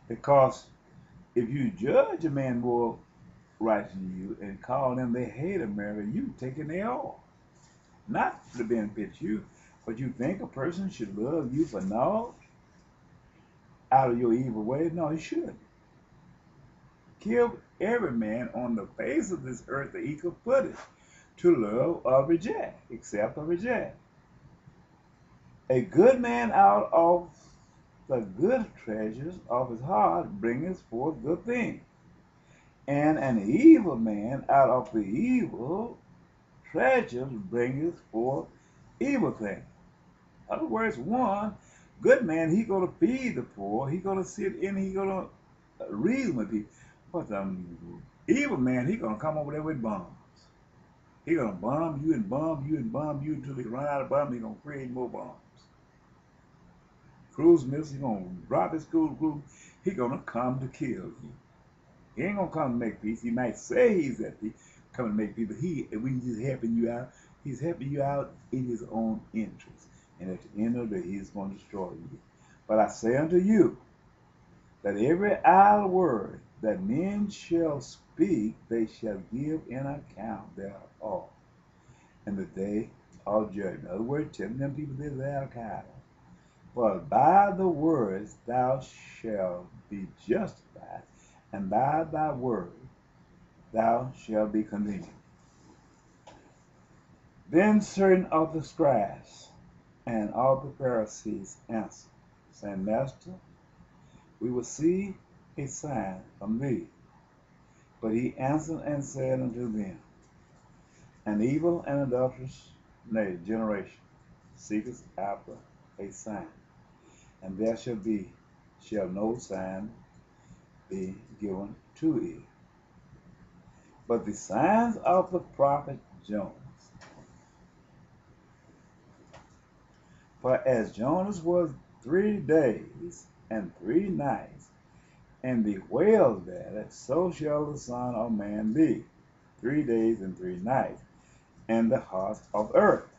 Because if you judge a man more righteous than you and call them they hate America, you taking their all. Not to benefit you, but you think a person should love you for knowledge out of your evil ways? No, he shouldn't. Kill every man on the face of this earth that he could put it, to love or reject, accept or reject. A good man out of the good treasures of his heart bringeth forth good things, and an evil man out of the evil treasures bringeth forth evil things. In other words, one good man, he gonna feed the poor, he gonna sit in, he gonna reason with people. But the evil man, he gonna come over there with bombs. He gonna bomb you and bomb you and bomb you until he run out of bombs. He gonna create more bombs. Cruise missiles, he gonna drop his cruise. He gonna come to kill you. He ain't gonna come to make peace. He might say he's at peace, come to make peace, but when he's helping you out, he's helping you out in his own interest. And at the end of the day, he's gonna destroy you. But I say unto you, that every idle word that men shall speak, they shall give an account thereof in the day of judgment. In other words, telling them people this is Al-Qaeda. For by the words thou shalt be justified, and by thy word thou shalt be condemned. Then certain of the scribes and of the Pharisees answered, saying, Master, we will see a sign from thee. But he answered and said unto them, an evil and adulterous generation seeketh after a sign, and there shall no sign be given to it, but the signs of the prophet Jonas. For as Jonas was 3 days and 3 nights in the whale's belly, so shall the Son of Man be 3 days and 3 nights in the heart of earth.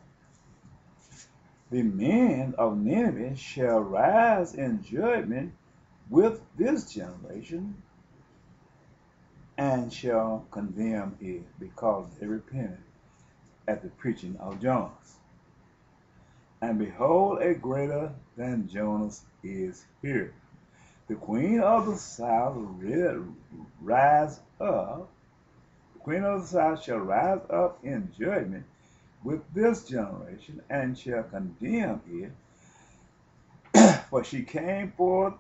The men of Nineveh shall rise in judgment with this generation, and shall condemn it, because they repented at the preaching of Jonas. And behold, a greater than Jonas is here. The queen of the south rise up. The queen of the south shall rise up in judgment with this generation, and shall condemn it. For she came forth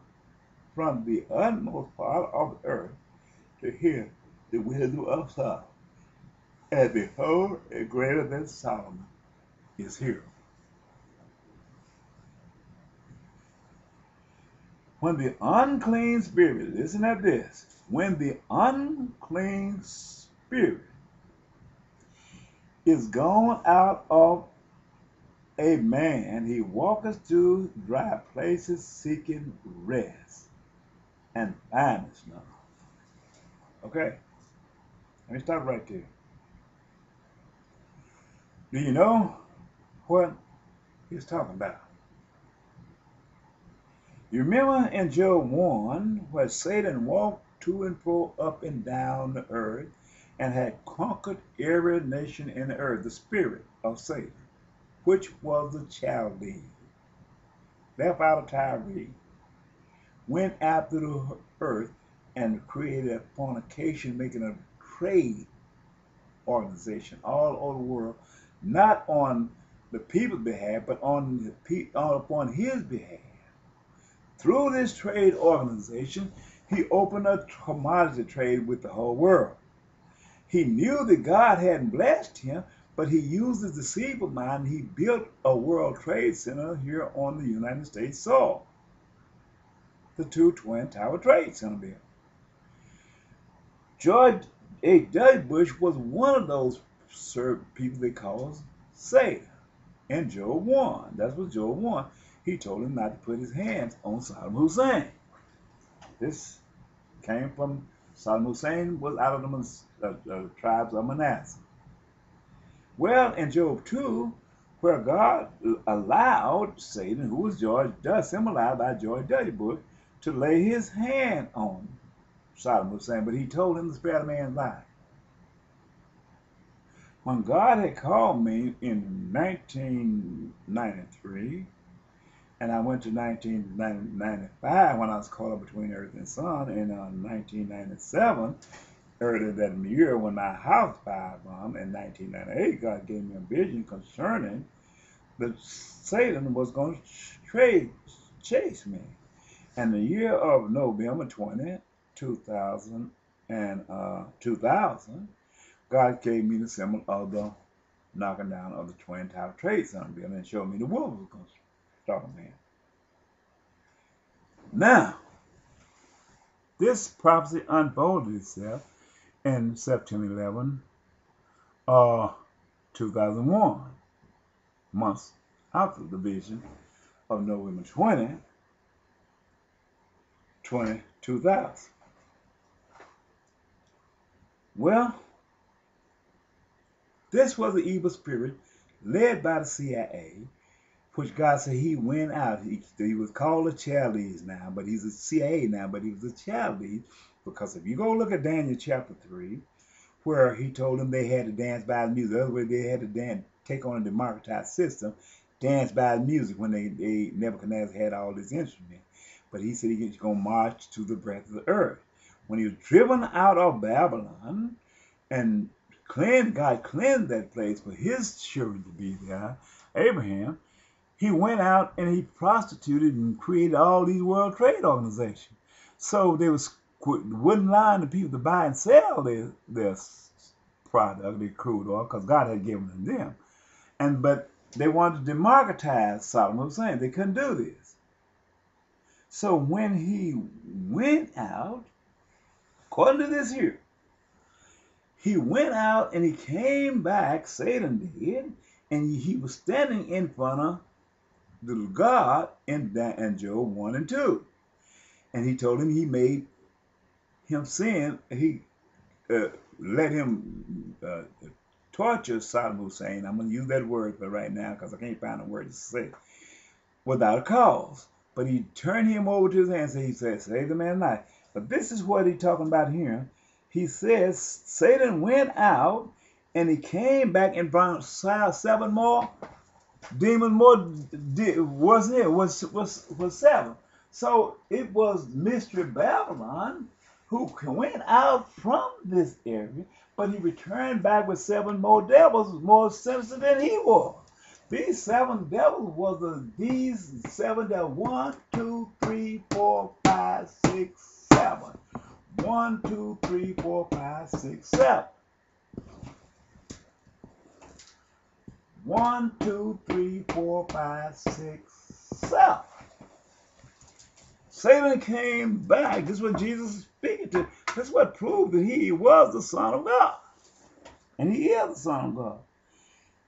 from the utmost part of the earth to hear the wisdom of Solomon. And behold, a greater than Solomon is here. When the unclean spirit, listen at this, when the unclean spirit is gone out of a man, he walketh to dry places seeking rest, and findeth none. Okay, let me stop right there. Do you know what he's talking about? You remember in Job 1 where Satan walked to and fro up and down the earth and had conquered every nation in the earth, the spirit of Satan, which was the Chaldean, left out of Tyre, went after the earth and created a fornication, making a trade organization all over the world, not on the people's behalf, but upon his behalf. Through this trade organization, he opened a commodity trade with the whole world. He knew that God hadn't blessed him, but he used his deceitful mind, and he built a World Trade Center here on the United States soil. The 2 Twin Tower Trade Center building. George H.W. Bush was one of those people they call Satan. In Job 1, that's what Job 1. He told him not to put his hands on Saddam Hussein. This came from Saddam Hussein was out of the tribes of Manasseh. Well, in Job 2, where God allowed Satan, who was symbolized by George W. Bush, to lay his hand on Saddam Hussein, but he told him to spare the man's life. When God had called me in 1993, and I went to 1995 when I was caught up between earth and sun, and 1997, earlier that year when my house firebombed, in 1998, God gave me a vision concerning that Satan was going to chase me. And the year of November 20, 2000, God gave me the symbol of the knocking down of the Twin Tower Trade Center building and showed me the wolves were going to stalk a man. Now, this prophecy unfolded itself in September 11, 2001, months after the vision of November 20, 2000. Well, this was the evil spirit led by the CIA, which God said he went out. He was called a Chaldees now, but he's a CIA now, but he was a Chaldees, because if you go look at Daniel chapter 3, where he told them they had to dance by the music. In other words, they had to take on a democratized system, dance by the music when they Nebuchadnezzar had all this instrument. But he said he's going to march to the breadth of the earth. When he was driven out of Babylon, and God cleansed that place for his children to be there, Abraham, he went out and he prostituted and created all these World Trade Organizations. So they wouldn't line the people to buy and sell their product, their crude oil, because God had given them. But they wanted to democratize Saddam Hussein. They couldn't do this. So when he went out, according to this here, he went out and he came back, Satan did, and he was standing in front of the God in Job 1 and 2. And he told him he made him sin. He let him torture Saddam Hussein. I'm going to use that word for right now because I can't find a word to say, without a cause. But he turned him over to his hands and he said, save the man's life. But this is what he's talking about here. He says Satan went out and he came back and brought 7 more demons. Wasn't it? Was 7. So it was Mystery Babylon who went out from this area, but he returned back with 7 more devils, more sinister than he was. These 7 devils was these 7 devils. 1, 2, 3, 4, 5, 6, 7. 1, 2, 3, 4, 5, 6, 7. 1, 2, 3, 4, 5, 6, 7. Satan came back. This is what Jesus is speaking to. This is what proved that he was the Son of God. And he is the Son of God.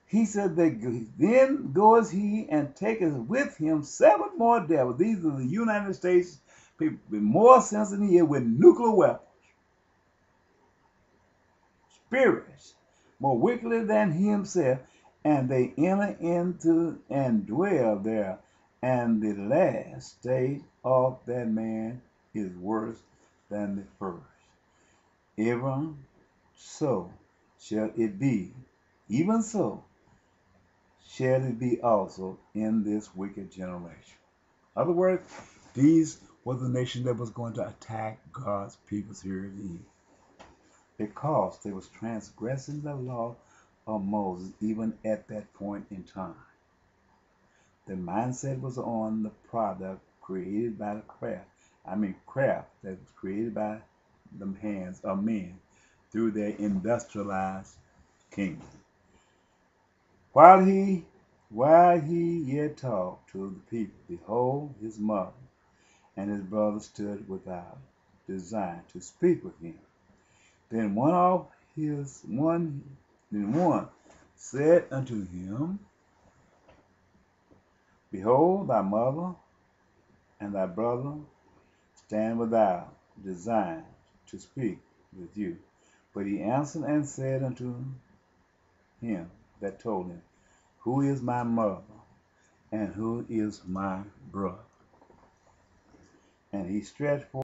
He said that then goes he and taketh with him 7 more devils. These are the United States people with more sense than he is, with nuclear weapons. Spirits more wickedly than he himself, and they enter into and dwell there. And the last state of that man is worse than the first. Even so shall it be, even so shall it be also in this wicked generation. In other words, these were the nation that was going to attack God's people here in the east, because they was transgressing the law of Moses even at that point in time. The mindset was on the product created by the craft that was created by the hands of men through their industrialized kingdom. While he yet talked to the people, behold, his mother and his brother stood without, designed to speak with him. Then one said unto him, behold, thy mother and thy brother stand without, designed to speak with you. But he answered and said unto him that told him, who is my mother and who is my brother? and he stretched forth